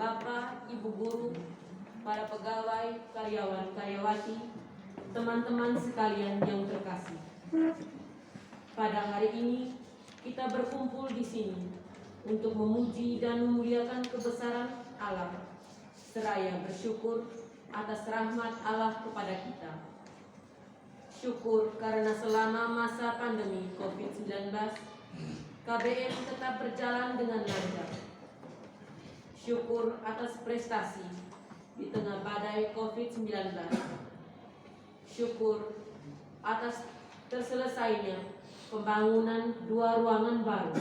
Bapak, Ibu Guru, para pegawai, karyawan, karyawati, teman-teman sekalian yang terkasih. Pada hari ini kita berkumpul di sini untuk memuji dan memuliakan kebesaran Allah, seraya bersyukur atas rahmat Allah kepada kita. Syukur karena selama masa pandemi COVID-19, KBM tetap berjalan dengan lancar. Syukur atas prestasi di tengah badai COVID-19. Syukur atas terselesainya pembangunan 2 ruangan baru.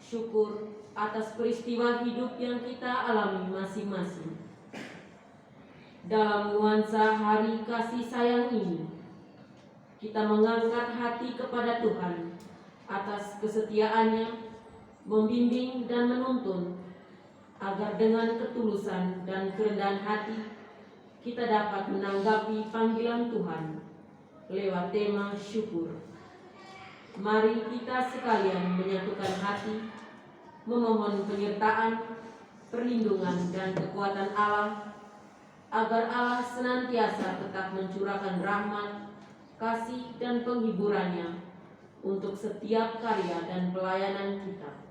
Syukur atas peristiwa hidup yang kita alami masing-masing. Dalam nuansa hari kasih sayang ini, kita mengangkat hati kepada Tuhan atas kesetiaannya, membimbing dan menuntun, agar dengan ketulusan dan kerendahan hati kita dapat menanggapi panggilan Tuhan lewat tema syukur. Mari kita sekalian menyatukan hati, memohon penyertaan, perlindungan dan kekuatan Allah, agar Allah senantiasa tetap mencurahkan rahmat, kasih dan penghiburannya untuk setiap karya dan pelayanan kita.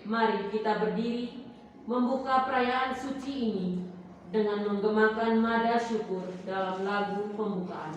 Mari kita berdiri membuka perayaan suci ini dengan menggemakan nada syukur dalam lagu pembukaan.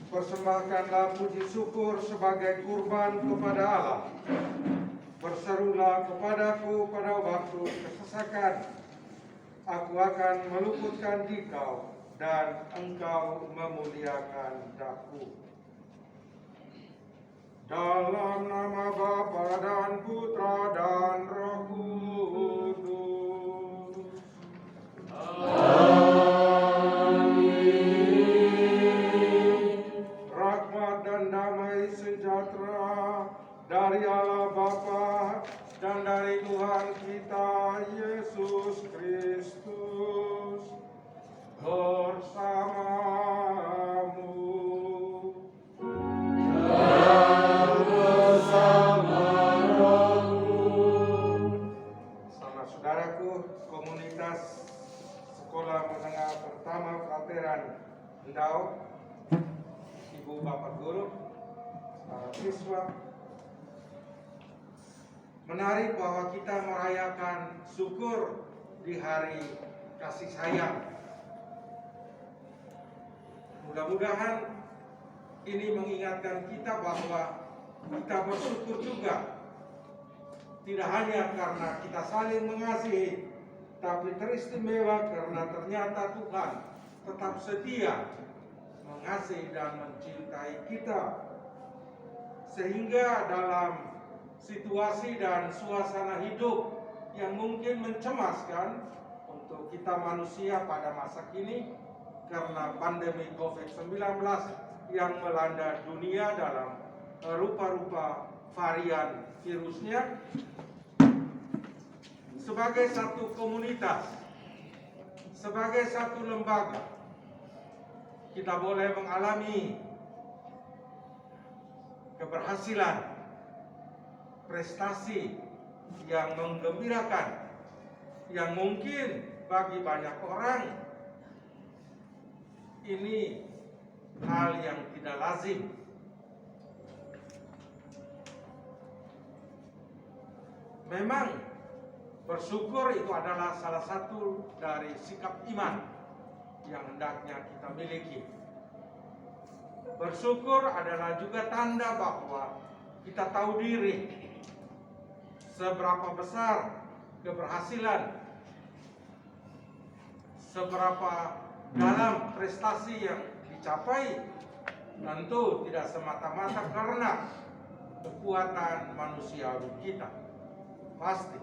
Persembahkanlah puji syukur sebagai kurban kepada Allah. Berserulah kepadaku pada waktu kesesakan. Aku akan meluputkan dikau dan engkau memuliakan daku. Dalam nama Bapa dan Putra dan Roh Kudus. Damai sejahtera dari Allah Bapa dan dari Tuhan kita Yesus Kristus bersamamu. Dan bersama rohmu. Saudara-saudaraku, komunitas sekolah menengah pertama Prateran Endau, Ibu Bapak Guru, para siswa, menarik bahwa kita merayakan syukur di hari kasih sayang. Mudah-mudahan ini mengingatkan kita bahwa kita bersyukur juga, tidak hanya karena kita saling mengasihi, tapi teristimewa karena ternyata Tuhan tetap setia mengasihi dan mencintai kita. Sehingga dalam situasi dan suasana hidup yang mungkin mencemaskan untuk kita manusia pada masa kini karena pandemi COVID-19 yang melanda dunia dalam rupa-rupa varian virusnya, sebagai satu komunitas, sebagai satu lembaga, kita boleh mengalami keberhasilan, prestasi yang menggembirakan, yang mungkin bagi banyak orang ini hal yang tidak lazim. Memang bersyukur itu adalah salah satu dari sikap iman yang hendaknya kita miliki. Bersyukur adalah juga tanda bahwa kita tahu diri seberapa besar keberhasilan, seberapa dalam prestasi yang dicapai. Tentu tidak semata-mata karena kekuatan manusiawi kita. Pasti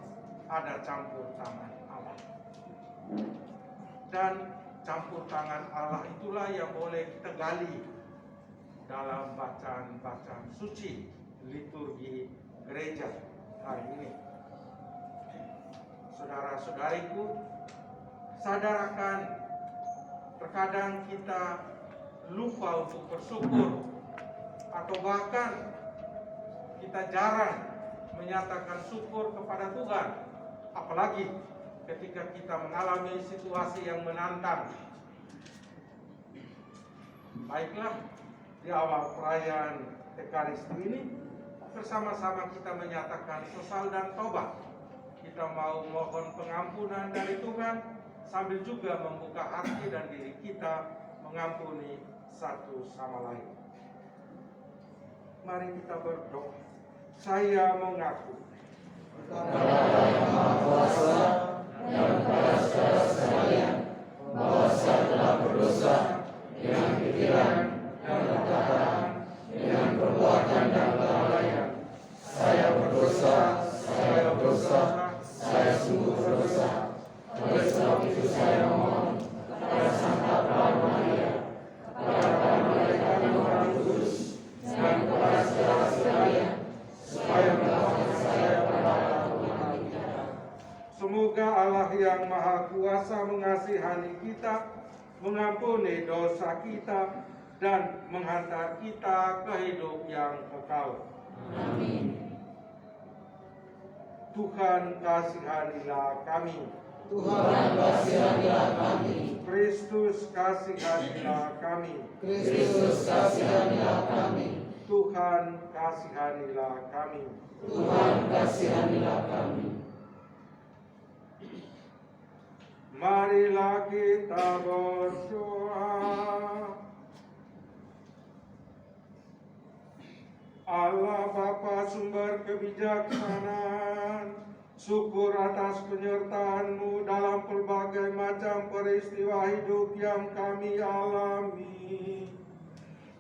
ada campur tangan Allah. Dan campur tangan Allah itulah yang boleh kita gali dalam bacaan-bacaan suci liturgi gereja hari ini. Saudara-saudariku, sadar akan terkadang kita lupa untuk bersyukur, atau bahkan kita jarang menyatakan syukur kepada Tuhan, apalagi ketika kita mengalami situasi yang menantang. Baiklah, di awal perayaan Ekaristi ini bersama-sama kita menyatakan sesal dan tobat. Kita mau mohon pengampunan dari Tuhan sambil juga membuka hati dan diri kita mengampuni satu sama lain. Mari kita berdoa. Saya mengaku kepada Yang Maha Kuasa dan kepada saudara sekalian bahwa saya telah berdosa dengan pikiran dan perkataan, dengan perbuatan dan kelalaian. Saya berdosa, saya sungguh berdosa. Oleh sebab itu saya memohon kepada Santa Prabu Maria, kepada para malaikat yang Maha Kudus, dan kepada saudara sekalian, supaya menolong saya pada Tuhan kita. Semoga Allah yang Maha Kuasa mengasihani kita, mengampuni dosa kita, dan menghantar kita ke hidup yang kekal. Amin. Tuhan kasihanilah kami. Tuhan kasihanilah kami. Kristus kasihanilah kami. Kristus kasihanilah kami. Tuhan kasihanilah kami. Tuhan kasihanilah kami. Marilah kita berdoa. Allah Bapa sumber kebijaksanaan, syukur atas penyertaan-Mu dalam berbagai macam peristiwa hidup yang kami alami.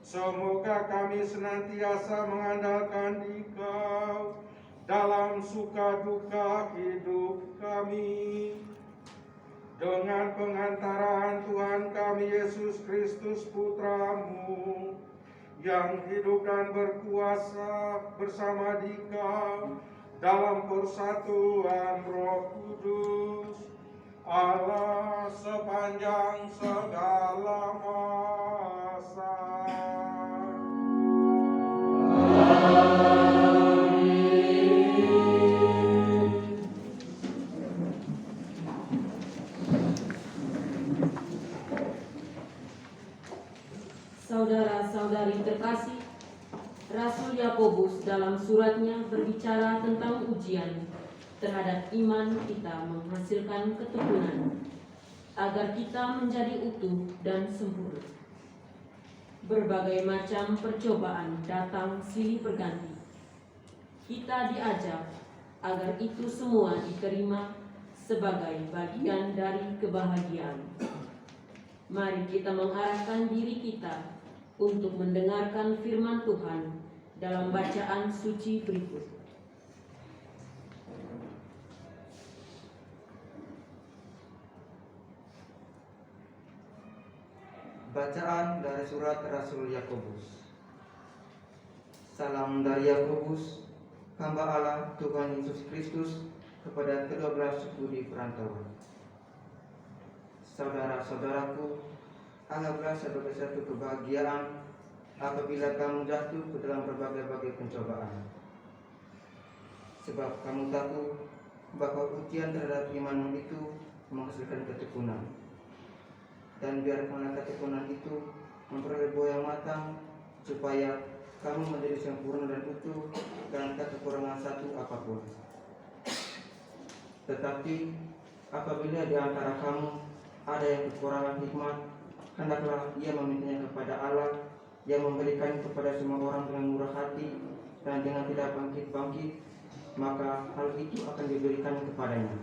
Semoga kami senantiasa mengandalkan Dikau dalam suka duka hidup kami. Dengan pengantaraan Tuhan kami Yesus Kristus Putra-Mu, yang hidup dan berkuasa bersama Dikau dalam persatuan Roh Kudus, Allah sepanjang segala masa. Saudara-saudari terkasih, Rasul Yakobus dalam suratnya berbicara tentang ujian terhadap iman kita menghasilkan ketukunan, agar kita menjadi utuh dan sempurna. Berbagai macam percobaan datang silih berganti. Kita diajak agar itu semua diterima sebagai bagian dari kebahagiaan. Mari kita mengarahkan diri kita untuk mendengarkan firman Tuhan dalam bacaan suci berikut. Bacaan dari surat Rasul Yakobus. Salam dari Yakobus, hamba Allah Tuhan Yesus Kristus, kepada ke-12 suku di perantauan. Saudara-saudaraku, anggaplah sebagai satu kebahagiaan apabila kamu jatuh ke dalam berbagai-bagai pencobaan. Sebab kamu tahu bahwa ujian terhadap imanmu itu menghasilkan ketekunan. Dan biarkanlah ketekunan itu memperoleh buah yang matang, supaya kamu menjadi sempurna dan utuh dan tak kekurangan satu apapun. Tetapi apabila di antara kamu ada yang kekurangan hikmat, hendaklah ia memintanya kepada Allah, yang memberikan kepada semua orang dengan murah hati dan dengan tidak bangkit-bangkit, maka hal itu akan diberikan kepadanya.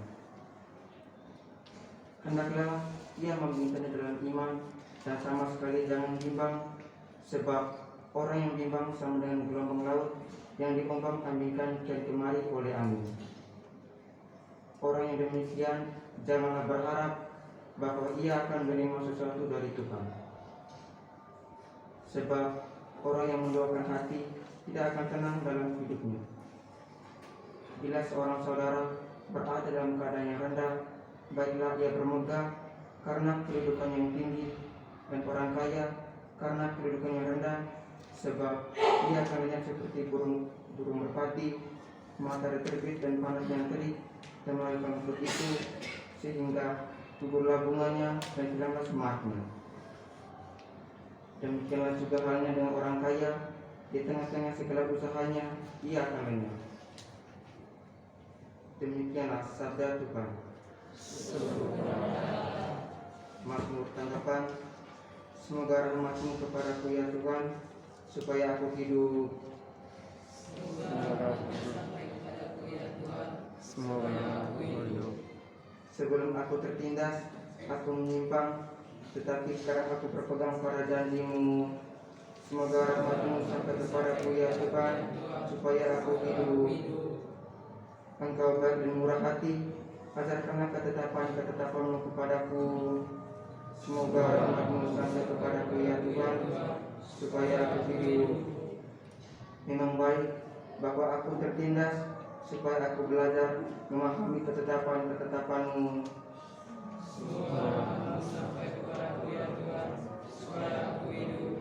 Hendaklah ia memintanya dalam iman dan sama sekali jangan bimbang, sebab orang yang bimbang sama dengan gelombang laut yang diombang-ambingkan kian kemari oleh angin. Orang yang demikian janganlah berharap bahwa ia akan menerima sesuatu dari Tuhan. Sebab orang yang mendoakan hati tidak akan tenang dalam hidupnya. Bila seorang saudara berada dalam keadaan yang rendah, baiklah ia bermegah karena kedudukan yang tinggi, dan orang kaya karena kedudukan yang rendah, sebab ia akan lenyap seperti burung merpati, matahari terbit dan panas yang terik, dan melalui konflik itu sehingga gugurlah bunganya dan hilanglah semaknya. Demikianlah juga halnya dengan orang kaya, di tengah-tengah segala usahanya ia akan lenyap. Demikianlah sabda Tuhan. Mazmur tanggapan. Semoga rahmat-Mu kepadaku ya Tuhan, supaya aku hidup. Semoga aku hidup. Sebelum aku tertindas, aku menyimpang, tetapi sekarang aku berpegang pada janji-Mu. Semoga rahmat-Mu sampai kepadaku ya Tuhan, supaya aku hidup. Engkau baik dan murah hati, ajarkanlah ketetapan-ketetapan-Mu kepadaku. Semoga rahmat-Mu sampai kepadaku ya Tuhan, supaya aku hidup. Memang baik bahwa aku tertindas, supaya aku belajar memahami ketetapan-ketetapan-Mu. Semoga rahmat-Mu sampai kepadaku ya Tuhan, supaya aku hidup.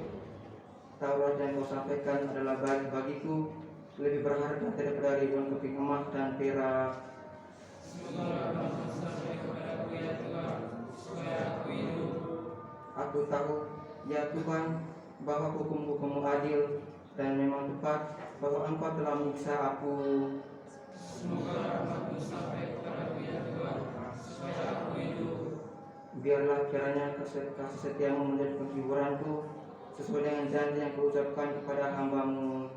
Taurat yang Kau sampaikan adalah baik bagiku, lebih berharga daripada ribuan keping emas dan perak. Semoga rahmat-Mu sampai kepadaku ya Tuhan, supaya aku hidup. Aku tahu, ya Tuhan, bahwa hukum-Hukum-Mu adil dan memang tepat, bahwa Engkau telah menyiksa aku. Semoga rahmat-Mu sampai kepadaku ya Tuhan, supaya aku hidup. Biarlah kiranya kasih setia-Mu menjadi penghiburanku, sesuai dengan janji yang Kau ucapkan kepada hamba-Mu.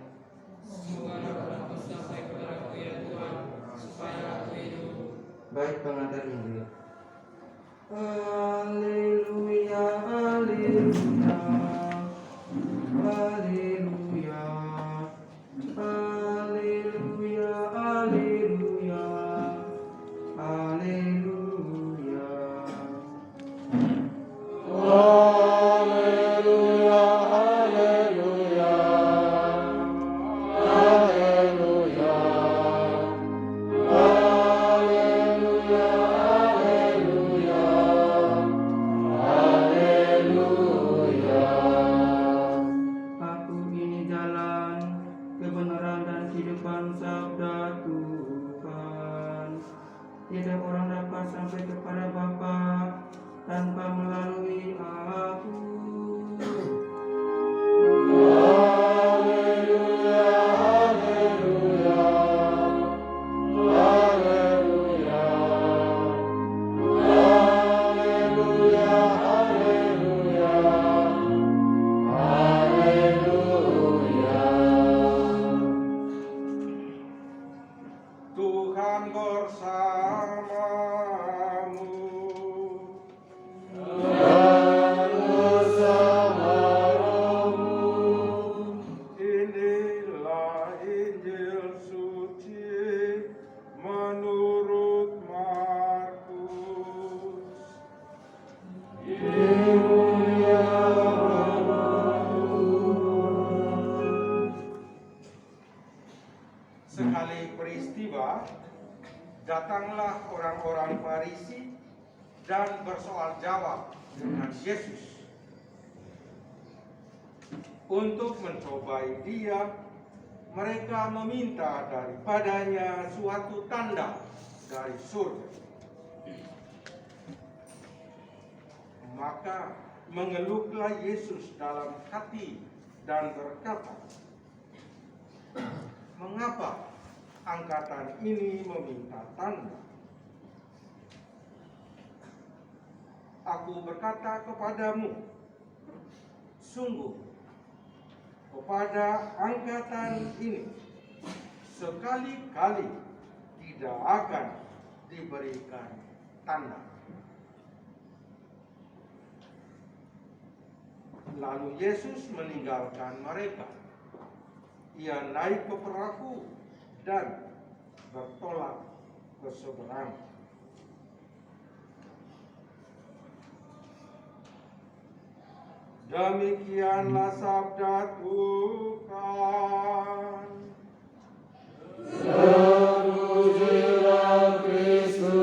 Semoga rahmat-Mu sampai kepadaku ya Tuhan, supaya aku hidup. Baik pengantar Injil. Haleluya, haleluya, haleluya, haleluya, haleluya, haleluya. Haleluya. itulah datanglah orang-orang Farisi dan bersoal jawab dengan Yesus untuk mencobai dia. Mereka meminta daripadanya suatu tanda dari surga. Maka mengeluhlah Yesus dalam hati dan berkata, "Mengapa angkatan ini meminta tanda? Aku berkata kepadamu, sungguh kepada angkatan ini sekali-kali tidak akan diberikan tanda." Lalu Yesus meninggalkan mereka. Ia naik ke perahu dan bertolak ke seberang. Demikianlah sabda Tuhan. Terpujilah Kristus.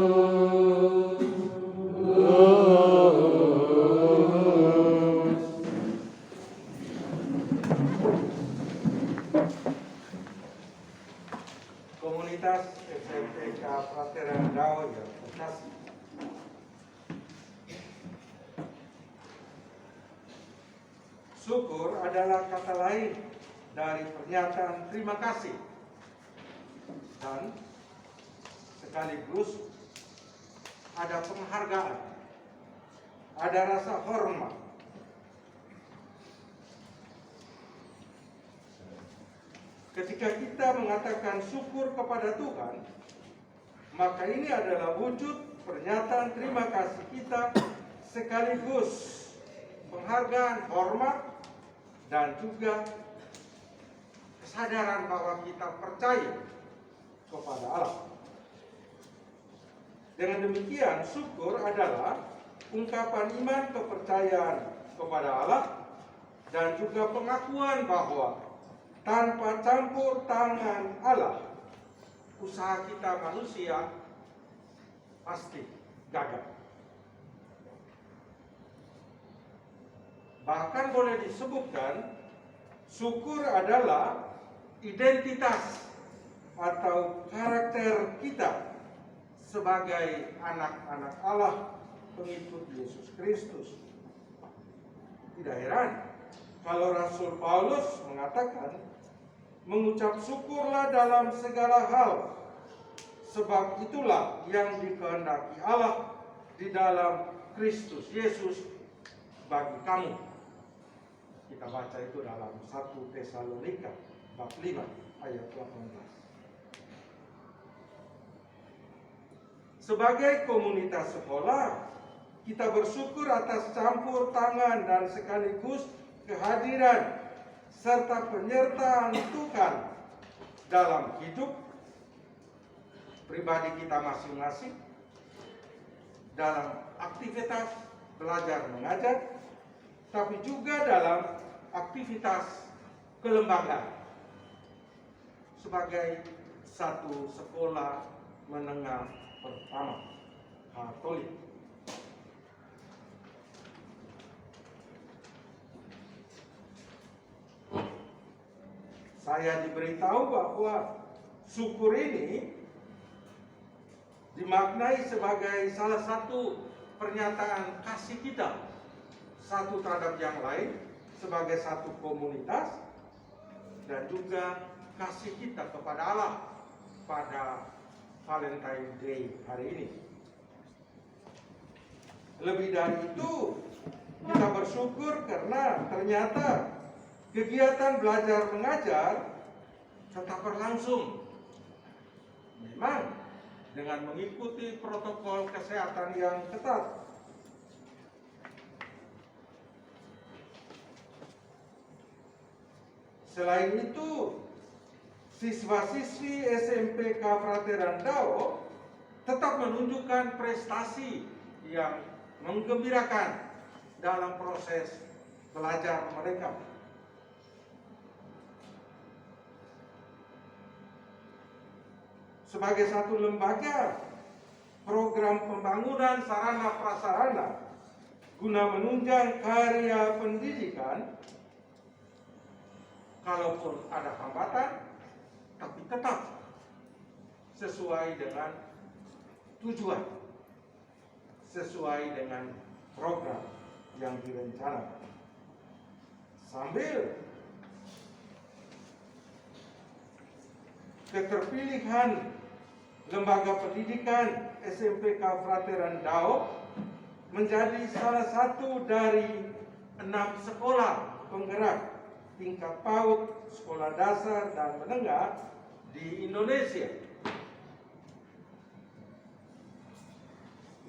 Komunitas SMPK Prateran Dao yang terkasih, syukur adalah kata lain dari pernyataan terima kasih dan sekaligus ada penghargaan, ada rasa hormat. Ketika kita mengatakan syukur kepada Tuhan, maka ini adalah wujud pernyataan terima kasih kita sekaligus penghargaan, hormat, dan juga kesadaran bahwa kita percaya kepada Allah. Dengan demikian, syukur adalah ungkapan iman kepercayaan kepada Allah dan juga pengakuan bahwa tanpa campur tangan Allah, usaha kita manusia pasti gagal. Bahkan boleh disebutkan syukur adalah identitas atau karakter kita sebagai anak-anak Allah, pengikut Yesus Kristus. Tidak heran kalau Rasul Paulus mengatakan, mengucap syukurlah dalam segala hal, sebab itulah yang dikehendaki Allah di dalam Kristus Yesus bagi kamu. Kita baca itu dalam 1 Tesalonika bab 5 ayat 18. Sebagai komunitas sekolah, kita bersyukur atas campur tangan dan sekaligus kehadiran serta penyertaan Tuhan dalam hidup pribadi kita masing-masing, dalam aktivitas belajar mengajar, tapi juga dalam aktivitas kelembagaan sebagai satu sekolah menengah pertama Katolik. Saya diberitahu bahwa syukur ini dimaknai sebagai salah satu pernyataan kasih kita satu terhadap yang lain sebagai satu komunitas, dan juga kasih kita kepada Allah pada Valentine Day hari ini. Lebih dari itu, kita bersyukur karena ternyata kegiatan belajar mengajar tetap berlangsung. Memang dengan mengikuti protokol kesehatan yang ketat. Selain itu, siswa-siswi SMPK Prateran Dao tetap menunjukkan prestasi yang menggembirakan dalam proses belajar mereka. sebagai satu lembaga program pembangunan sarana prasarana guna menunjang karya pendidikan, kalaupun ada hambatan, tapi tetap sesuai dengan tujuan, sesuai dengan program yang direncanakan. Sambil keterpilihan lembaga pendidikan SMPK Frateran Dao menjadi salah satu dari 6 sekolah penggerak tingkat PAUD, sekolah dasar dan menengah di Indonesia.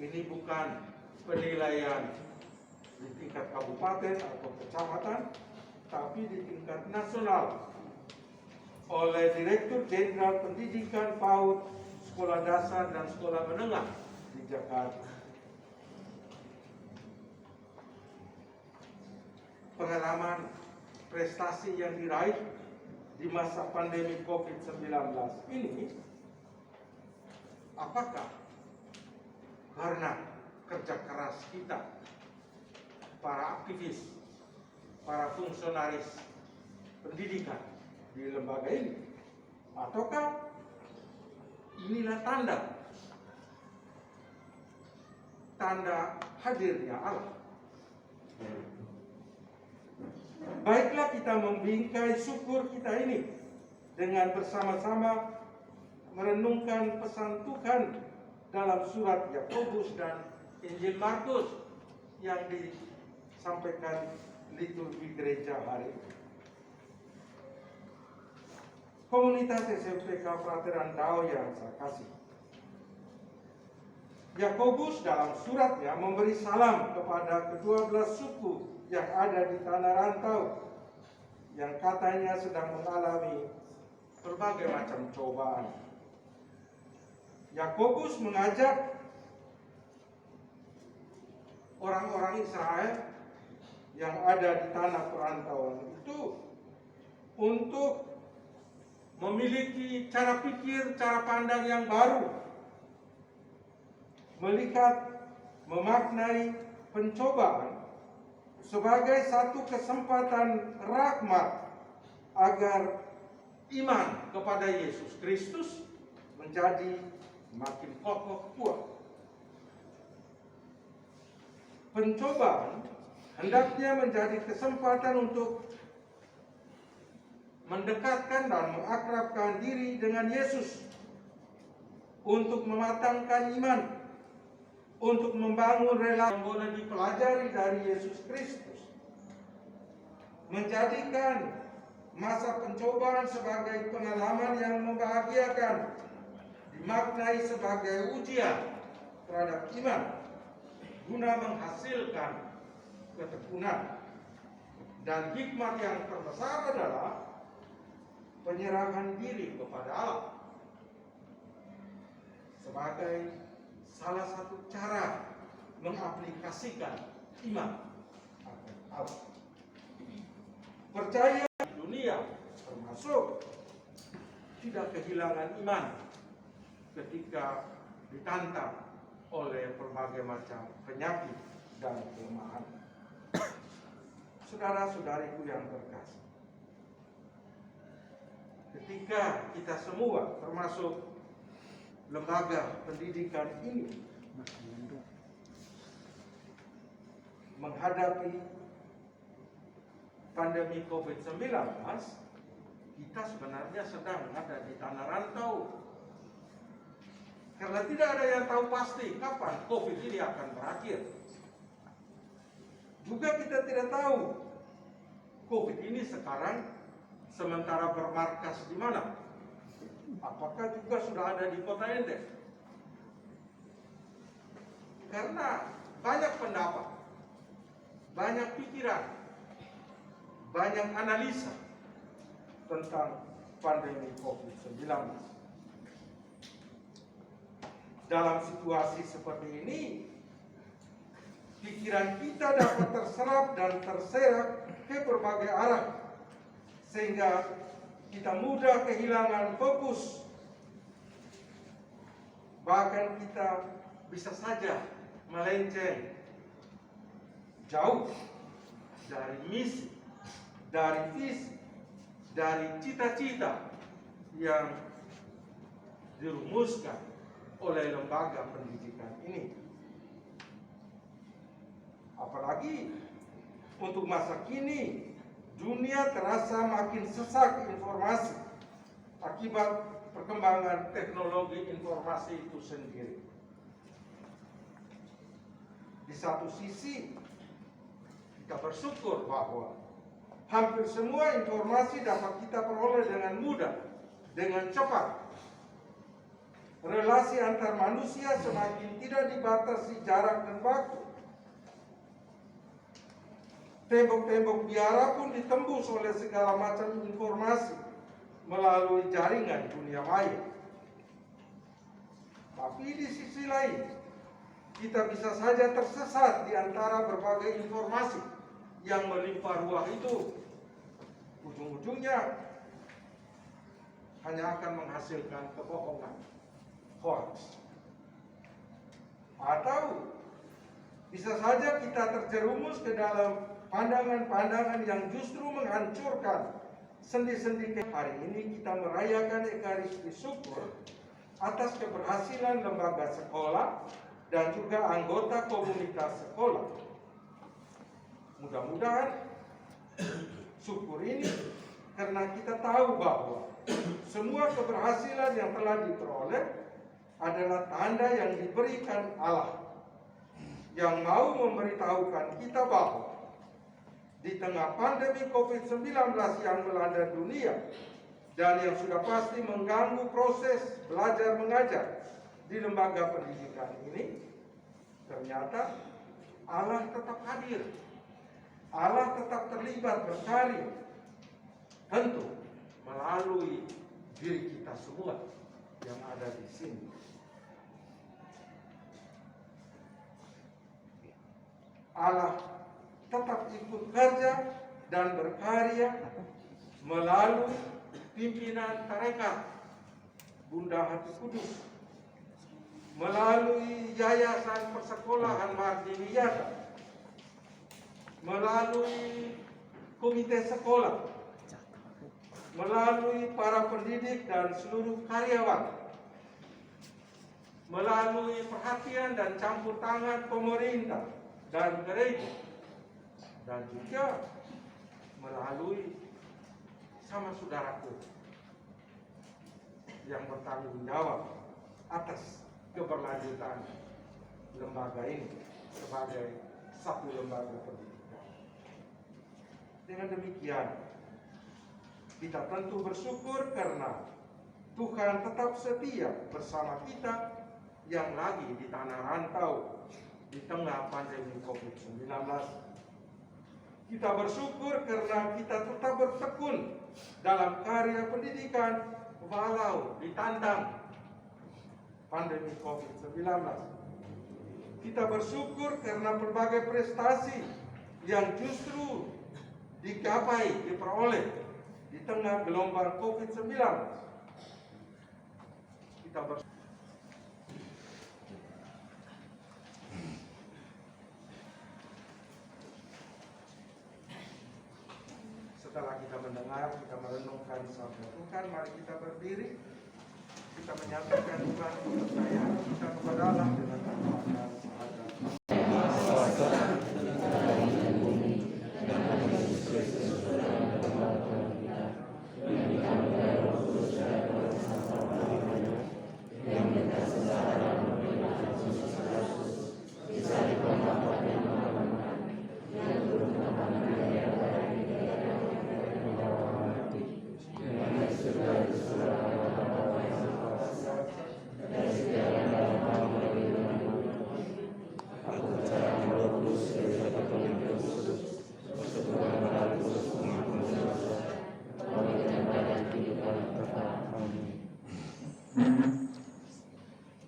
Ini bukan penilaian di tingkat kabupaten atau kecamatan, tapi di tingkat nasional oleh Direktur Jenderal Pendidikan PAUD, Sekolah Dasar dan Sekolah Menengah di Jakarta. Pengalaman prestasi yang diraih di masa pandemi COVID-19 ini, apakah karena kerja keras kita, para aktivis, para fungsionaris pendidikan di lembaga ini, ataukah inilah tanda hadirnya Allah? Baiklah kita membingkai syukur kita ini dengan bersama-sama merenungkan pesan Tuhan dalam surat Yakobus dan Injil Markus yang disampaikan liturgi gereja hari ini. Komunitas SMPK Frateran Dao yang saya kasih, Yakobus dalam suratnya memberi salam kepada ke-12 suku yang ada di tanah rantau yang katanya sedang mengalami berbagai macam cobaan. Yakobus mengajak orang-orang Israel yang ada di tanah perantauan itu untuk memiliki cara pikir, cara pandang yang baru, melihat, memaknai pencobaan sebagai satu kesempatan rahmat agar iman kepada Yesus Kristus menjadi makin kokoh kuat. Pencobaan hendaknya menjadi kesempatan untuk mendekatkan dan mengakrabkan diri dengan Yesus, untuk mematangkan iman, untuk membangun relasi yang boleh dipelajari dari Yesus Kristus, menjadikan masa pencobaan sebagai pengalaman yang membahagiakan, dimaknai sebagai ujian terhadap iman, guna menghasilkan ketekunan. Dan hikmat yang terbesar adalah penyerahan diri kepada Allah sebagai salah satu cara mengaplikasikan iman akan Allah. Percaya di dunia termasuk tidak kehilangan iman ketika ditantang oleh berbagai macam penyakit dan kelemahan. Saudara-saudariku yang terkasih, ketika kita semua termasuk lembaga pendidikan ini menghadapi pandemi COVID-19, kita sebenarnya sedang ada di tanah rantau. Karena tidak ada yang tahu pasti kapan COVID ini akan berakhir. Juga kita tidak tahu COVID ini sekarang sementara bermarkas di mana. Apakah juga sudah ada di kota Ende? Karena banyak pendapat, banyak pikiran, banyak analisa tentang pandemi COVID-19. Dalam situasi seperti ini, pikiran kita dapat terserap dan terserak ke berbagai arah, sehingga kita mudah kehilangan fokus Bahkan kita bisa saja melenceng jauh dari misi, dari visi, dari cita-cita yang dirumuskan oleh lembaga pendidikan ini. Apalagi untuk masa kini, dunia terasa makin sesak informasi akibat perkembangan teknologi informasi itu sendiri. Di satu sisi, kita bersyukur bahwa hampir semua informasi dapat kita peroleh dengan mudah, dengan cepat. Relasi antar manusia semakin tidak dibatasi jarak dan waktu. Tembok-tembok biara pun ditembus oleh segala macam informasi melalui jaringan dunia maya. Tapi di sisi lain, kita bisa saja tersesat di antara berbagai informasi yang melimpah ruah itu. Ujung-ujungnya hanya akan menghasilkan kebohongan, hoax. Atau bisa saja kita terjerumus ke dalam pandangan-pandangan yang justru menghancurkan sendi-sendi. Hari ini kita merayakan Ekaristi Syukur atas keberhasilan lembaga sekolah dan juga anggota komunitas sekolah. Mudah-mudahan syukur ini karena kita tahu bahwa semua keberhasilan yang telah diperoleh adalah tanda yang diberikan Allah yang mau memberitahukan kita bahwa di tengah pandemi COVID-19 yang melanda dunia dan yang sudah pasti mengganggu proses belajar mengajar di lembaga pendidikan ini, ternyata Allah tetap hadir. Allah tetap terlibat berkarya, tentu melalui diri kita semua yang ada di sini. Allah tetap ikut kerja dan berkarya melalui pimpinan tarekat Bunda Hati Kudus, melalui Yayasan Persekolahan Mardiniyata, melalui komite sekolah, melalui para pendidik dan seluruh karyawan, melalui perhatian dan campur tangan pemerintah dan gereja, dan juga melalui sama saudaraku yang bertanggung jawab atas keberlanjutan lembaga ini sebagai satu lembaga pendidikan. Dengan demikian, kita tentu bersyukur karena Tuhan tetap setia bersama kita yang lagi di tanah rantau di tengah pandemi COVID-19. Kita bersyukur karena kita tetap bertekun dalam karya pendidikan walau ditantang pandemi COVID-19. Kita bersyukur karena berbagai prestasi yang justru digapai, diperoleh di tengah gelombang COVID-19. Kita bersyukur. Setelah kita mendengar, kita merenungkan sabda Tuhan, mari kita berdiri. Kita menyatakan iman kepercayaan kita kepada Allah dengan kata syahadat.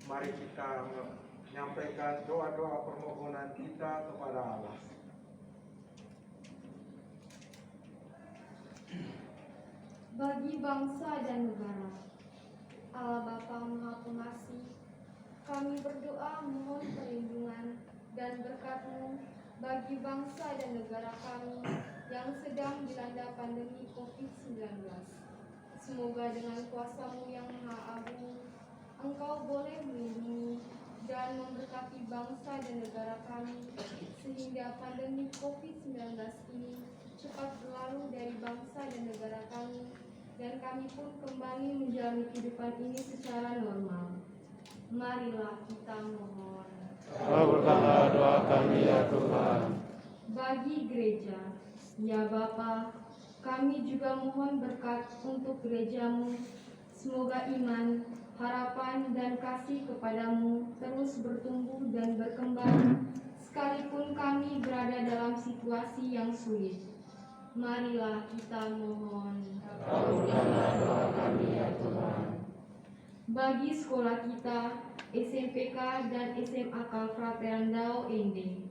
Mari kita menyampaikan doa-doa permohonan kita kepada Allah. Bagi bangsa dan negara, Allah Bapa Maha Pengasih, Kami berdoa mohon perlindungan dan berkat-Mu bagi bangsa dan negara kami yang sedang dilanda pandemi COVID-19. Semoga dengan kuasa-Mu yang Maha Agung, Engkau boleh melindungi dan memberkati bangsa dan negara kami, sehingga pandemi COVID-19 ini cepat berlalu dari bangsa dan negara kami, dan kami pun kembali menjalani kehidupan ini secara normal. Marilah kita mohon. Kabulkanlah doa kami ya Tuhan. Bagi gereja, ya Bapa, kami juga mohon berkat untuk gereja-Mu. Semoga iman, harapan, dan kasih kepadamu terus bertumbuh dan berkembang, sekalipun kami berada dalam situasi yang sulit. Marilah kita mohon. Kabulkanlah doa kami ya Tuhan. Bagi sekolah kita, SMPK dan SMAK Frateran Dao Ende,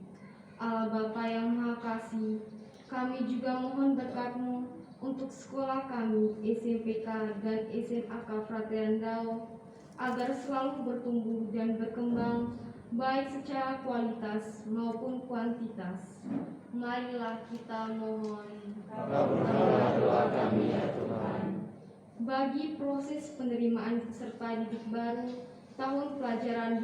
Allah Bapa yang Maha Kasih, kami juga mohon berkat-Mu untuk sekolah kami, SMPK dan SMAK Frateran Dao, agar selalu bertumbuh dan berkembang, baik secara kualitas maupun kuantitas. Marilah kita mohon. Kabulkanlah doa kami ya Tuhan. Bagi proses penerimaan peserta didik baru tahun pelajaran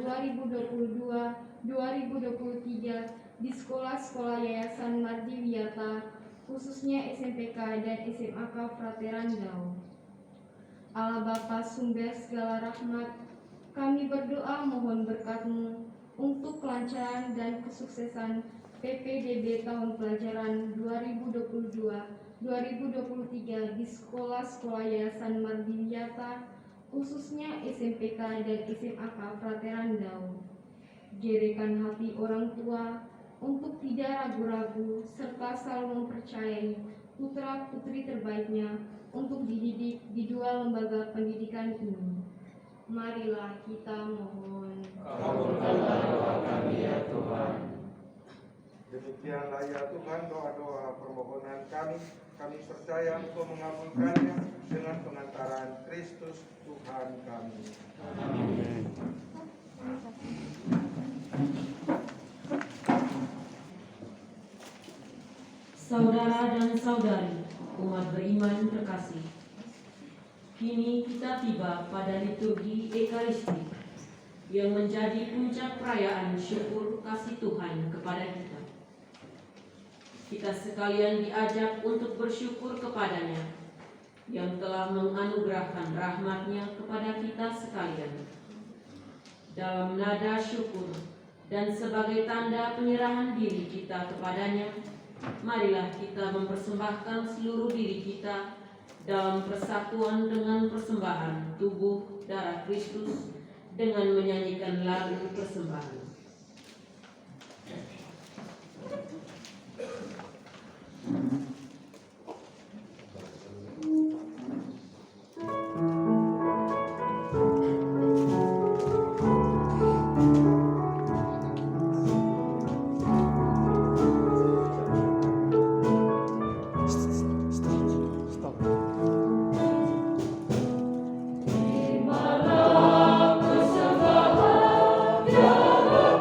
2022-2023 di sekolah-sekolah Yayasan Mardi Wiyata, khususnya SMPK dan SMAK Frateran Dao. Allah Bapa sumber segala rahmat, kami berdoa mohon berkat-Mu untuk kelancaran dan kesuksesan PPDB tahun pelajaran 2022-2023 di sekolah-sekolah Yayasan Mardi Wiyata, khususnya SMPK dan SMAK Frateran Dao. Gerekan hati orang tua untuk tidak ragu-ragu serta selalu mempercayai putra-putri terbaiknya untuk dididik di dua lembaga pendidikan ini. Marilah kita mohon. Kabulkanlah doa kami ya Tuhan. Demikianlah ya Tuhan doa-doa permohonan kami. Kami percaya Engkau mengabulkannya dengan pengantaran Kristus Tuhan kami. Amin. Saudara dan saudari, umat beriman terkasih, kini kita tiba pada liturgi Ekaristi yang menjadi puncak perayaan syukur kasih Tuhan kepada kita. Kita sekalian diajak untuk bersyukur kepadanya yang telah menganugerahkan rahmat-Nya kepada kita sekalian. Dalam nada syukur dan sebagai tanda penyerahan diri kita kepadanya, marilah kita mempersembahkan seluruh diri kita dalam persatuan dengan persembahan tubuh darah Kristus dengan menyanyikan lagu persembahan. Terimalah persembahan yang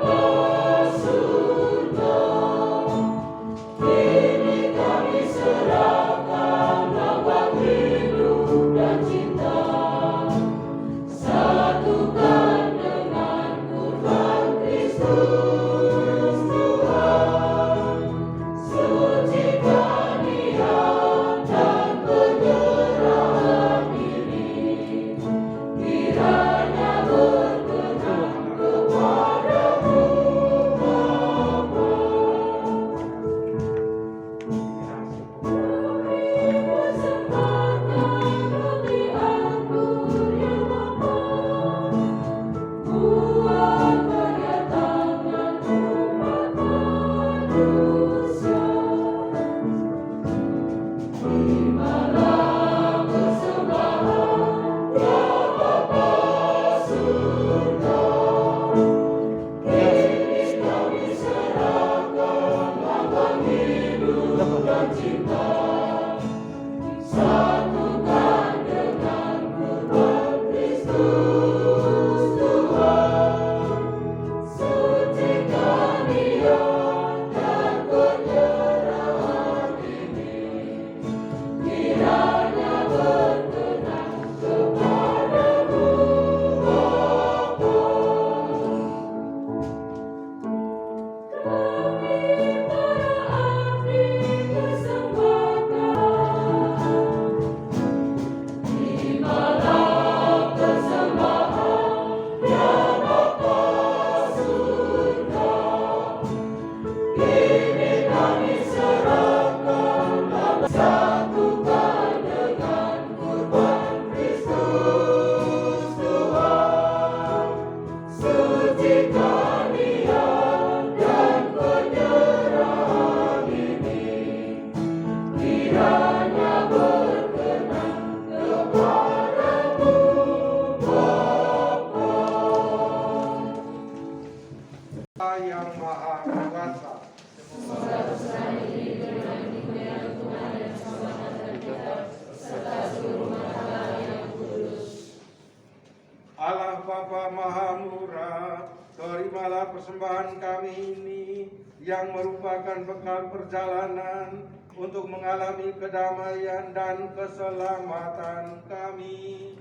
persembahan kami ini yang merupakan bekal perjalanan untuk mengalami kedamaian dan keselamatan kami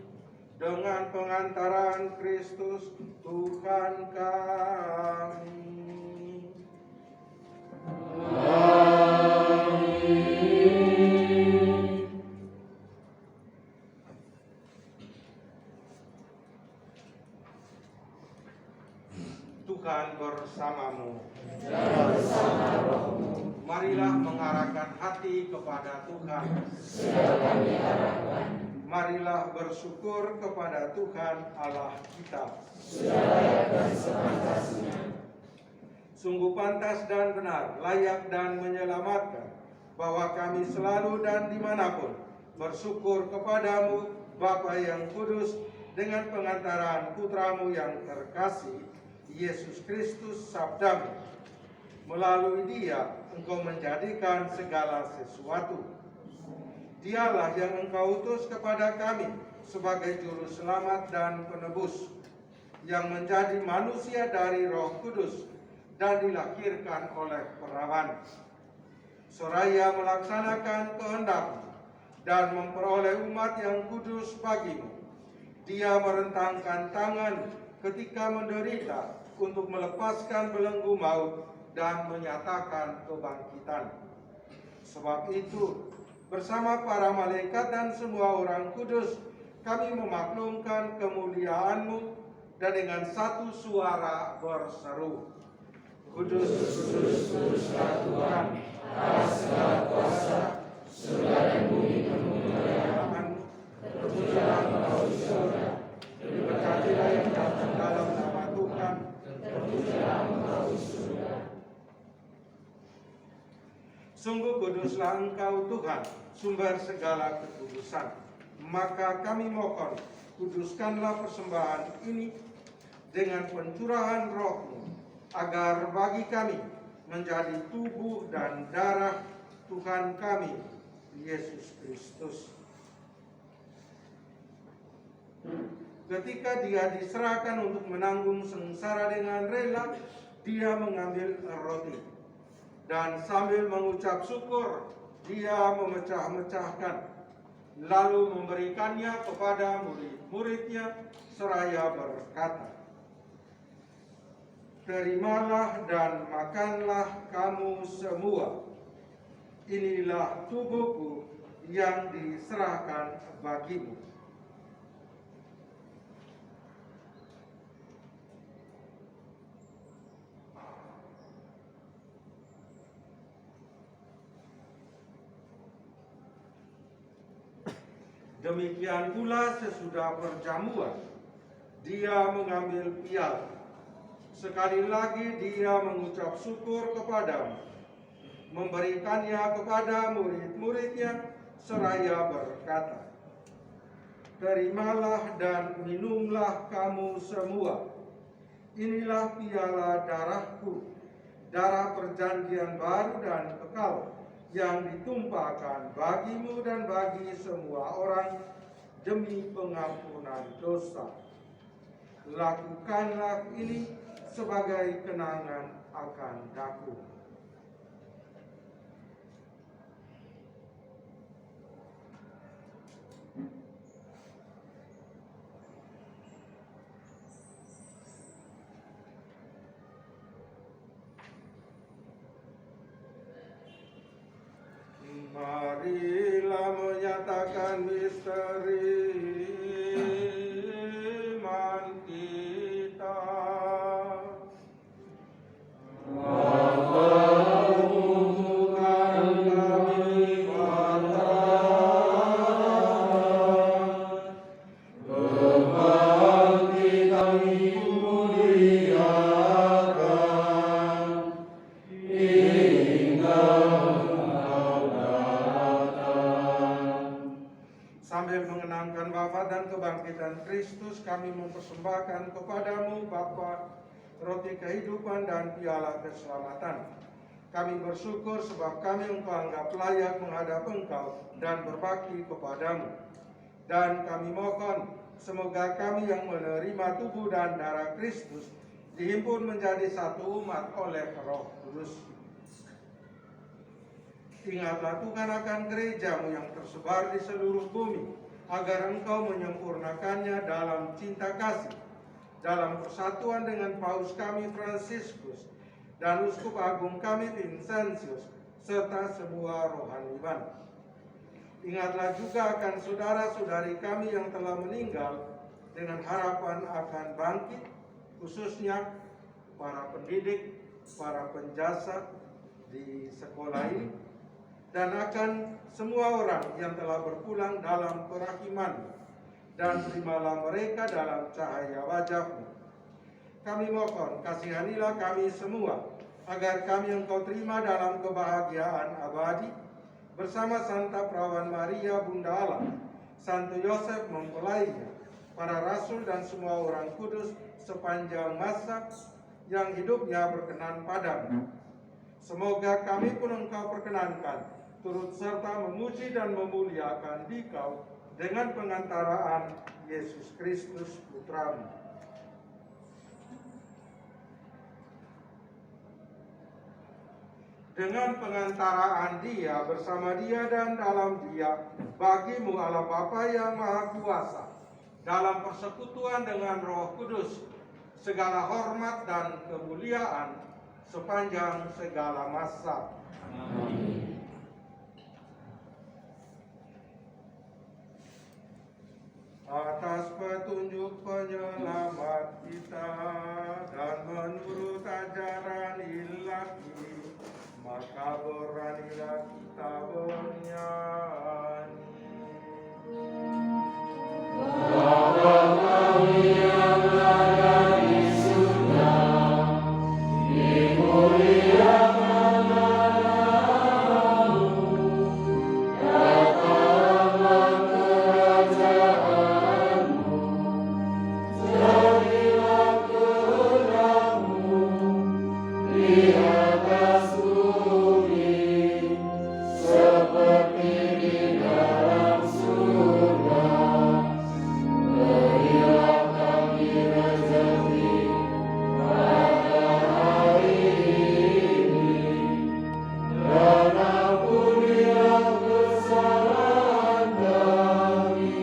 dengan pengantaran Kristus Tuhan kami. Tuhan bersamamu. Marilah mengarahkan hati kepada Tuhan. Marilah bersyukur kepada Tuhan Allah kita. Sungguh pantas dan benar, layak dan menyelamatkan, bahwa kami selalu dan dimanapun bersyukur kepadamu, Bapa yang kudus, dengan pengantaran Putramu yang terkasih, Yesus Kristus Sabdamu. Melalui Dia, Engkau menjadikan segala sesuatu. Dialah yang Engkau utus kepada kami sebagai juru selamat dan penebus, yang menjadi manusia dari Roh Kudus dan dilahirkan oleh perawan, seraya melaksanakan kehendak-Mu dan memperoleh umat yang kudus bagimu. Dia merentangkan tangan ketika menderita untuk melepaskan belenggu maut dan menyatakan kebangkitan. Sebab itu, bersama para malaikat dan semua orang kudus, kami memaklumkan kemuliaan-Mu dan dengan satu suara berseru, Kudus, kudus, kuduslah Tuhan, Allah segala kuasa, surga dan bumi penuh kemuliaan-Mu. Terpujilah Engkau di surga, diberkatilah yang datang dalam nama Tuhan. Terpujilah Engkau di surga. Sungguh kuduslah Engkau Tuhan, sumber segala kekudusan. Maka kami mohon, kuduskanlah persembahan ini dengan pencurahan Roh-Mu, agar bagi kami menjadi tubuh dan darah Tuhan kami, Yesus Kristus. Ketika Dia diserahkan untuk menanggung sengsara dengan rela, Dia mengambil roti, dan sambil mengucap syukur, Dia memecah-mecahkan, lalu memberikannya kepada murid-muridnya, seraya berkata, Terimalah dan makanlah kamu semua. Inilah tubuhku yang diserahkan bagimu. Demikian pula sesudah perjamuan, Dia mengambil piala. Sekali lagi Dia mengucap syukur kepadamu, memberikannya kepada murid-muridnya, seraya berkata, Terimalah dan minumlah kamu semua. Inilah piala darahku, darah perjanjian baru dan kekal, yang ditumpahkan bagimu dan bagi semua orang demi pengampunan dosa. Lakukanlah ini sebagai kenangan akan aku. Marilah menyatakan misteri iman kita. Sambil mengenangkan wafat dan kebangkitan Kristus, kami mempersembahkan kepadamu Bapa roti kehidupan dan piala keselamatan. Kami bersyukur sebab kami Engkau anggap layak menghadap Engkau dan berbakti kepadamu. Dan kami mohon semoga kami yang menerima tubuh dan darah Kristus dihimpun menjadi satu umat oleh Roh Kudus. Ingatlah Tuhan akan gerejamu yang tersebar di seluruh bumi, agar engkau menyempurnakannya dalam cinta kasih, dalam persatuan dengan Paus kami Fransiskus dan Uskup Agung kami Vincentius, serta semua rohaniwan. Ingatlah juga akan saudara-saudari kami yang telah meninggal, dengan harapan akan bangkit, khususnya para pendidik, para penjasa di sekolah ini, dan akan semua orang yang telah berpulang dalam kerahiman, dan terimalah mereka dalam cahaya wajah-Mu. Kami mohon, kasihanilah kami semua, agar kami Engkau terima dalam kebahagiaan abadi, bersama Santa Perawan Maria Bunda Allah, Santo Yosef mempelainya, para rasul dan semua orang kudus sepanjang masa yang hidupnya berkenan padamu. Semoga kami pun Engkau perkenankan turut serta memuji dan memuliakan Dikau dengan pengantaraan Yesus Kristus Putra-Mu. Dengan pengantaraan Dia, bersama Dia dan dalam Dia, bagi-Mu Allah Bapa yang Maha Kuasa, dalam persekutuan dengan Roh Kudus, segala hormat dan kemuliaan sepanjang segala masa. Amin. Atas petunjuk penyelamat kita dan menurut ajaran ilahi, maka beranilah kita bernyanyi. Bapa kami yang ada di surga, dimuliakan namamu, datanglah kerajaanmu, jadilah kehendak-Mu di atas bumi seperti di dalam surga. Berilah kami rezeki pada hari ini, dan ampunilah kesalahan kami,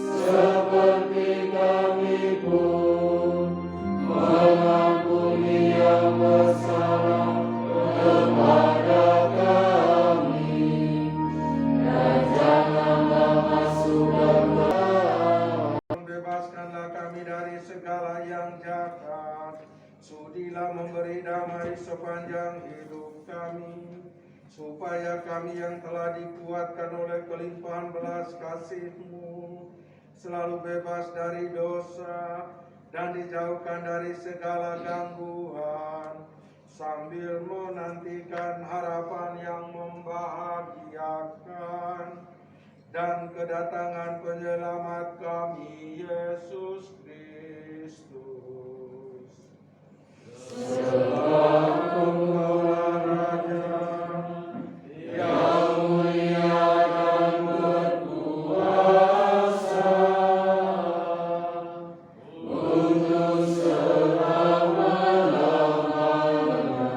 seperti kami pun mengampuni yang bersalah kepada kami, dan janganlah masuk ke Bebaskanlah kami dari segala yang jahat. Sudilah memberi damai sepanjang hidup kami, supaya kami yang telah dikuatkan oleh kelimpahan belas kasih-Mu selalu bebas dari dosa dan dijauhkan dari segala gangguan, sambil menantikan harapan yang membahagiakan dan kedatangan penyelamat kami, Yesus Kristus. Sebab Engkaulah Raja yang mulia dan berkuasa untuk selama-lamanya.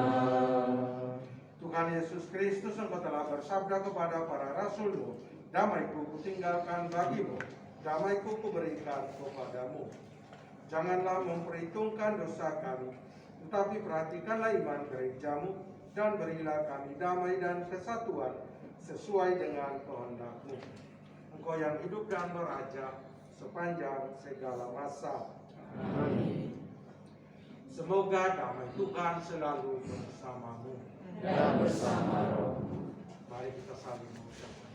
Tuhan Yesus Kristus, Engkau telah bersabda kepada para rasul-Mu, damai-Ku kutinggalkan bagi-Mu, damai-Ku kuberikan kepadamu. Janganlah memperhitungkan dosa kami, tetapi perhatikanlah iman gereja-Mu, dan berilah kami damai dan kesatuan sesuai dengan kehendak-Mu. Engkau yang hidup dan meraja sepanjang segala masa. Amin. Semoga damai Tuhan selalu bersamamu Dan bersama roh. Mari kita saling mengucapkan.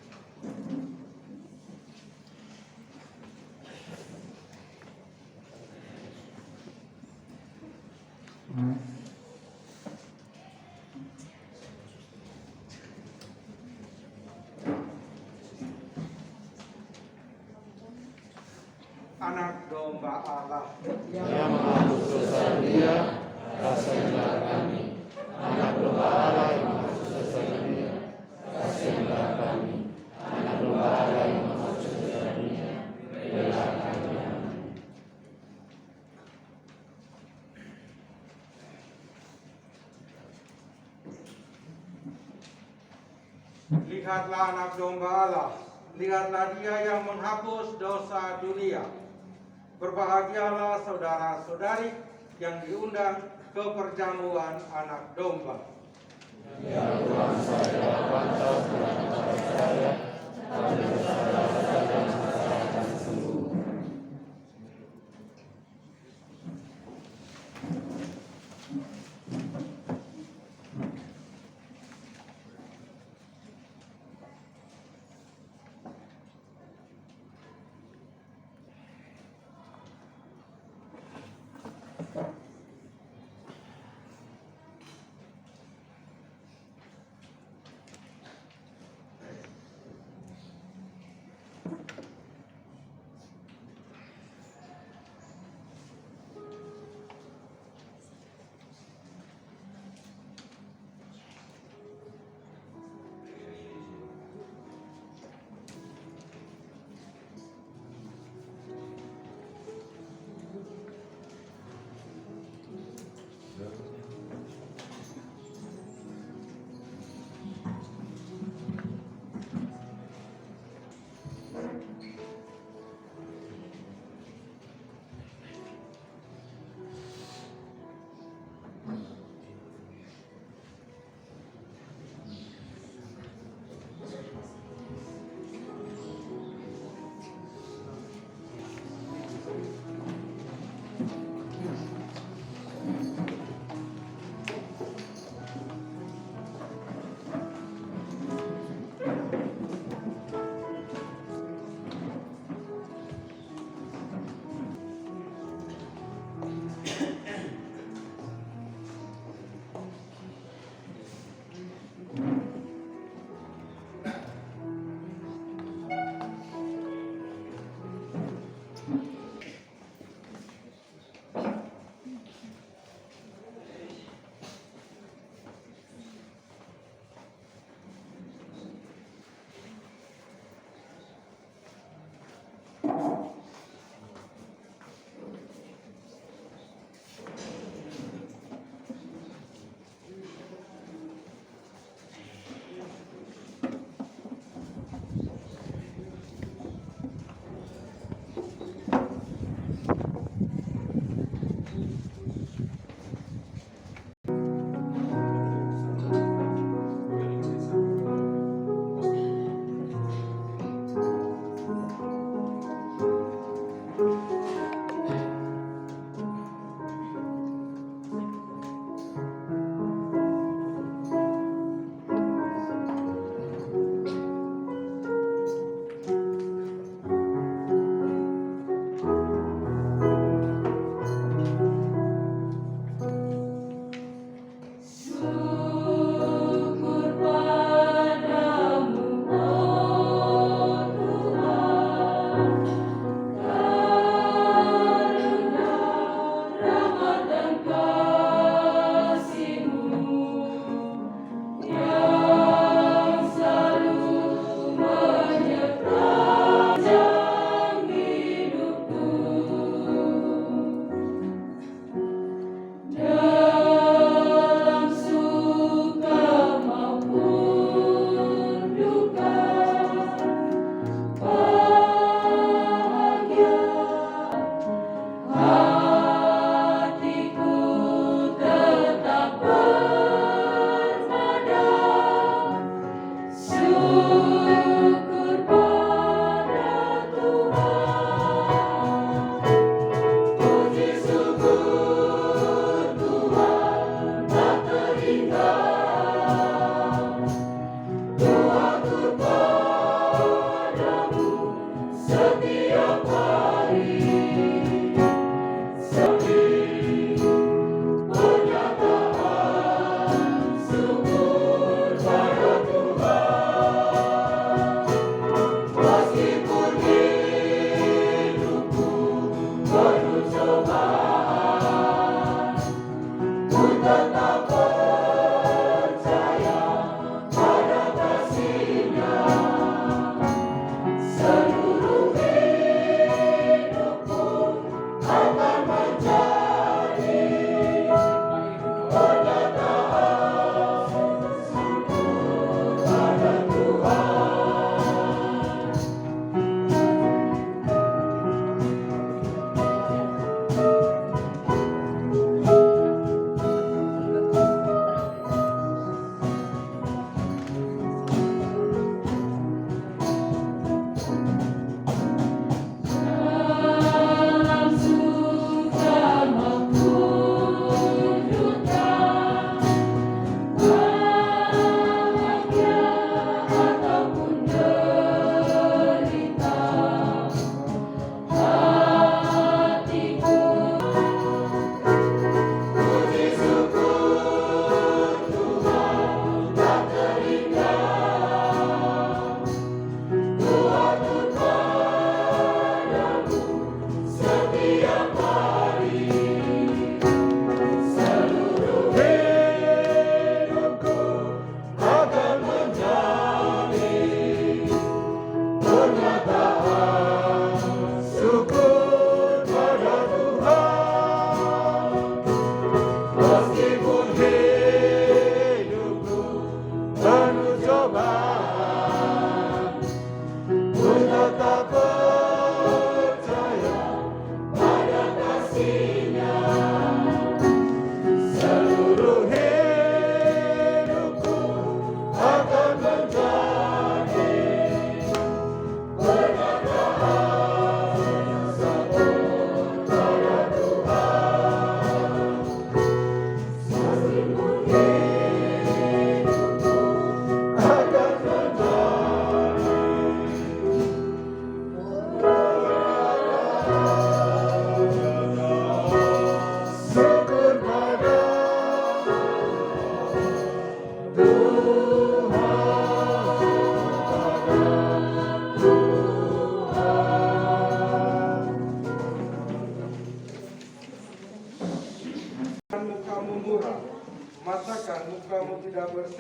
Anak domba Allah Yang menghapus dosa dunia, kasihilah kami. Anak domba Allah yang menghapus dosa dunia, kasihilah kami. Anak domba Allah yang menghapus dosa dunia, bela kami. Lihatlah anak domba Allah, lihatlah dia yang menghapus dosa dunia. Berbahagialah saudara-saudari yang diundang ke perjamuan anak domba. Ya Tuhan, saya pantas kepada saya, tapi bersalah saja saya akan sembuh.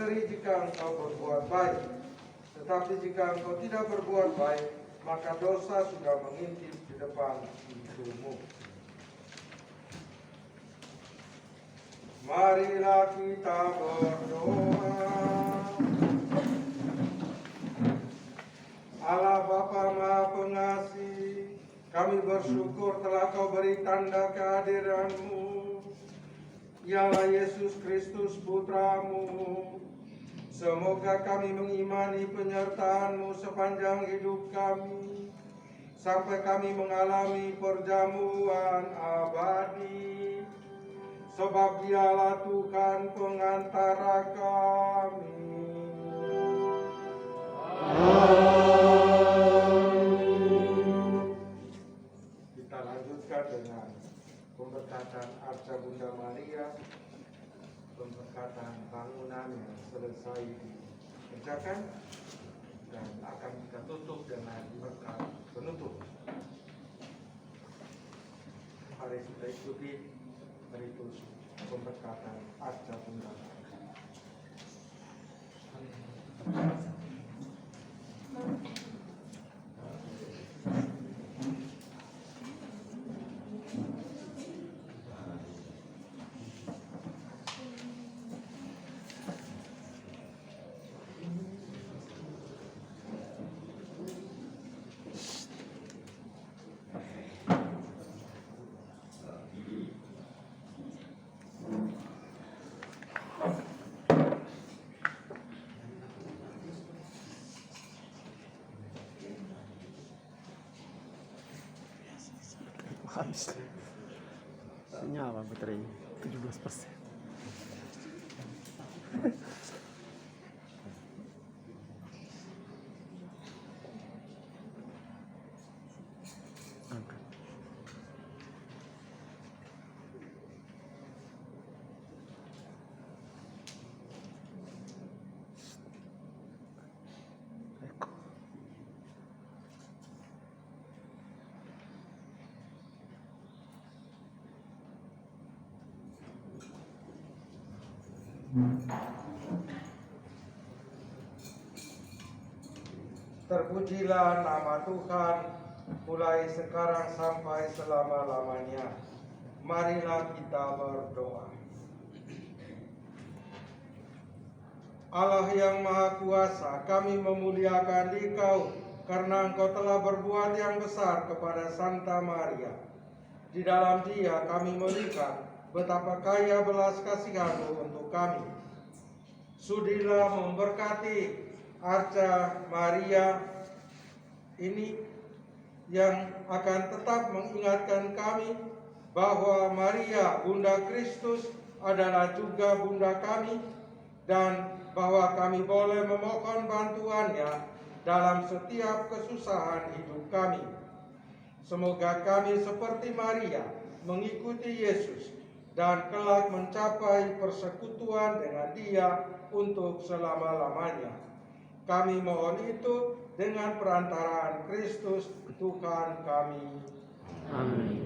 berseri jika engkau berbuat baik. Tetapi jika engkau tidak berbuat baik, maka dosa sudah mengintip di depan pintumu. Marilah kita berdoa. Allah Bapa Maha Pengasih, kami bersyukur telah Kau beri tanda kehadiran-Mu, ialah Yesus Kristus Putra-Mu. Semoga kami mengimani penyertaan-Mu sepanjang hidup kami, sampai kami mengalami perjamuan abadi. Sebab Dialah Tuhan pengantara kami. Kita lanjutkan dengan pemberkatan Arca Bunda Maria, pemberkatan bangunan yang selesai dikerjakan, dan akan kita tutup dengan berkat penutup. Mari kita ikuti ritus pemberkatan Arca Bunda Maria. Habis senyawa baterai 17%. Angkat. Ecco. Terpujilah nama Tuhan, mulai sekarang sampai selama-lamanya. Marilah kita berdoa. Allah yang Maha Kuasa, kami memuliakan Dikau karena Engkau telah berbuat yang besar kepada Santa Maria. Di dalam Dia kami melihat betapa kaya belas kasihan-Mu untuk kami. Sudilah memberkati Arca Maria ini yang akan tetap mengingatkan kami bahwa Maria Bunda Kristus adalah juga Bunda kami, dan bahwa kami boleh memohon bantuannya dalam setiap kesusahan hidup kami. Semoga kami seperti Maria mengikuti Yesus dan kelak mencapai persekutuan dengan Dia untuk selama-lamanya. Kami mohon itu dengan perantaraan Kristus Tuhan kami. Amin.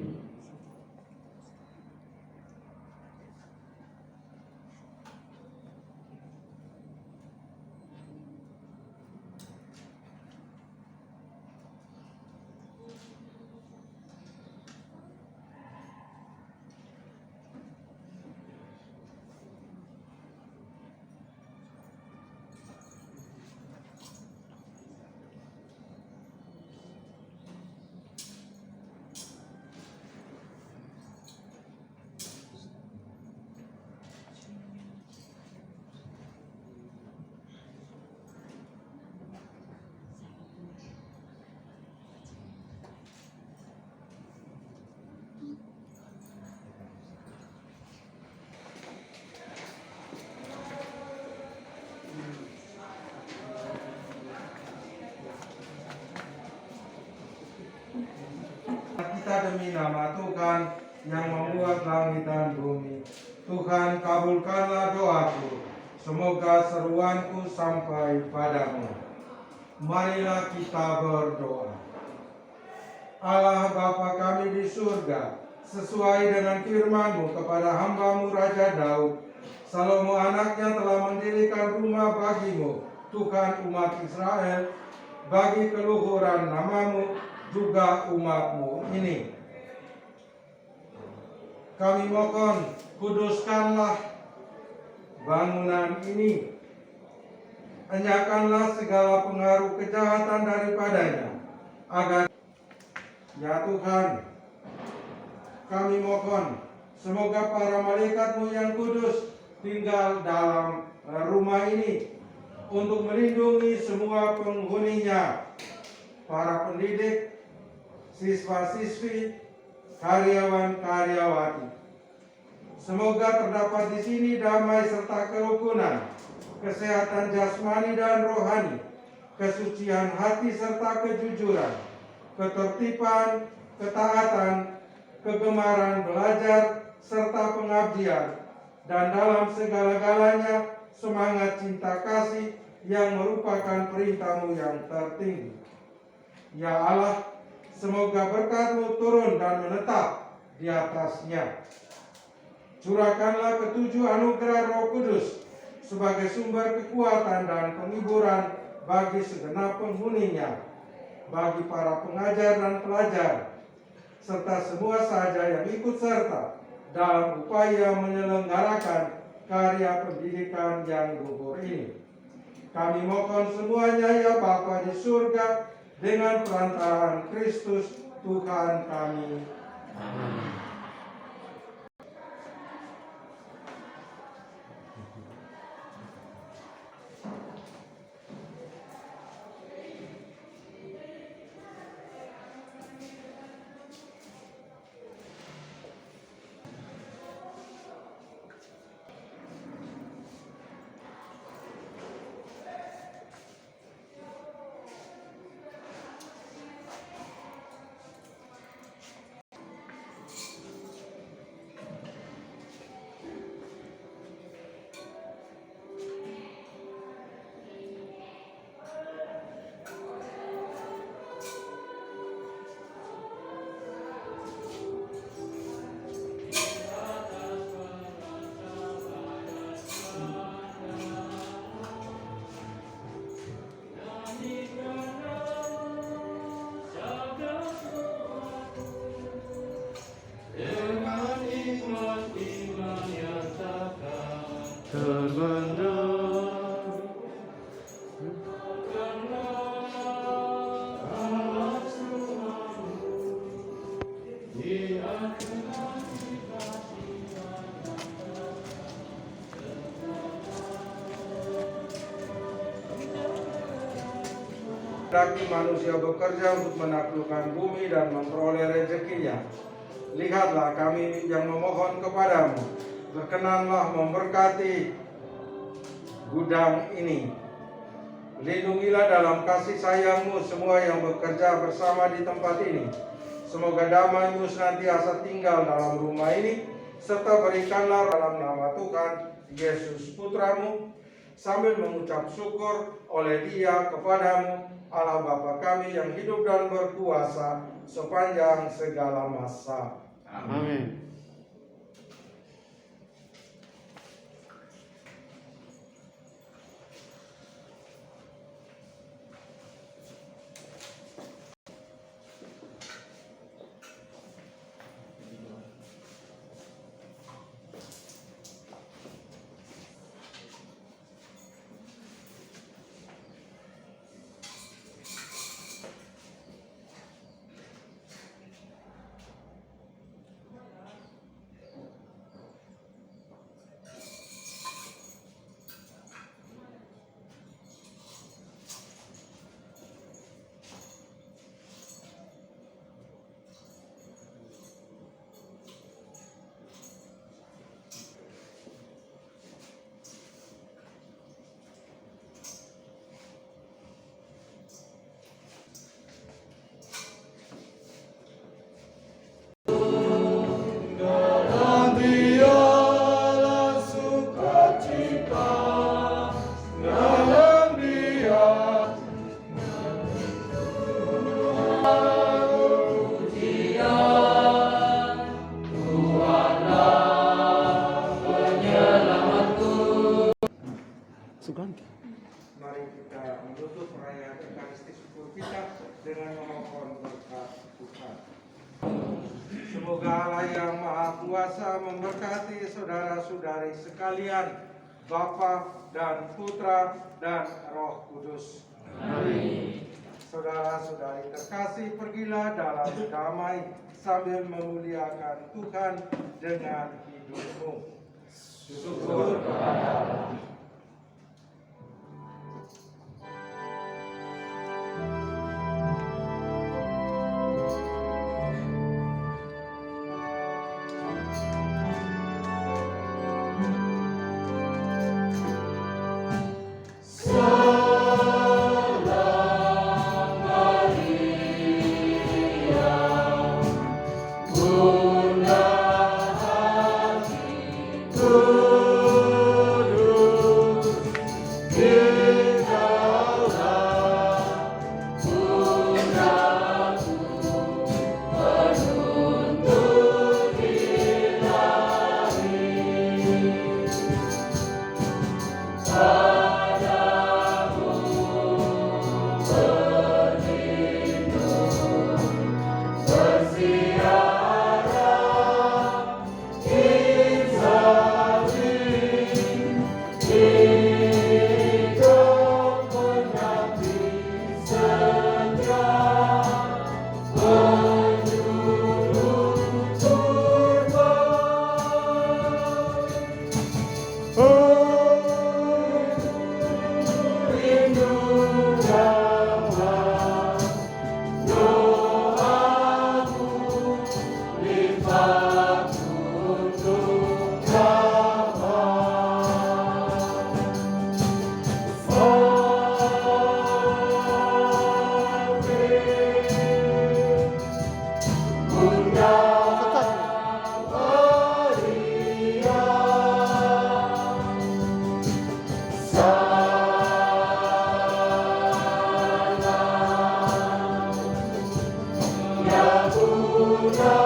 Kita demi nama Tuhan yang membuat langit dan bumi. Tuhan, kabulkanlah doaku. Semoga seruanku sampai padamu. Marilah kita berdoa. Allah Bapa kami di surga, sesuai dengan firman-Mu kepada hamba-Mu Raja Daud, Salomo anaknya telah mendirikan rumah bagimu, Tuhan umat Israel, bagi keluhuran namamu, juga umatmu ini. Kami mohon, kuduskanlah bangunan ini. Enyahkanlah segala pengaruh kejahatan daripadanya, agar ya Tuhan, kami mohon, semoga para malaikat-Mu yang kudus tinggal dalam rumah ini untuk melindungi semua penghuninya, para pendidik, siswa-siswi, karyawan-karyawati. Semoga terdapat di sini damai serta kerukunan, kesehatan jasmani dan rohani, kesucian hati serta kejujuran, ketertiban, ketaatan, kegemaran belajar, serta pengabdian, dan dalam segala-galanya semangat cinta kasih yang merupakan perintah-Mu yang tertinggi. Ya Allah, semoga berkat-Mu turun dan menetap di atasnya. Curahkanlah ketujuh anugerah Roh Kudus sebagai sumber kekuatan dan penghiburan bagi segenap penghuninya, bagi para pengajar dan pelajar, serta semua saja yang ikut serta dalam upaya menyelenggarakan karya pendidikan yang luhur ini. Kami mohon semuanya ya Bapa di surga, dengan perantaraan Kristus Tuhan kami. Amin. Hendaknya manusia bekerja untuk menaklukkan bumi dan memperoleh rezekinya. Lihatlah kami yang memohon kepadamu, berkenanlah memberkati gudang ini. Lindungilah dalam kasih sayang-Mu semua yang bekerja bersama di tempat ini. Semoga damai-Mu senantiasa tinggal dalam rumah ini, serta berikanlah dalam nama Tuhan Yesus Putra-Mu, sambil mengucap syukur oleh Dia kepadamu, Allah Bapa kami yang hidup dan berkuasa sepanjang segala masa. Amin. dengan memohon berkat Tuhan. Semoga Allah yang Maha Kuasa memberkati saudara-saudari sekalian, Bapa dan Putra dan Roh Kudus. Amin. Saudara-saudari terkasih, pergilah dalam damai sambil memuliakan Tuhan dengan hidupmu. Syukur kepada Allah. Putra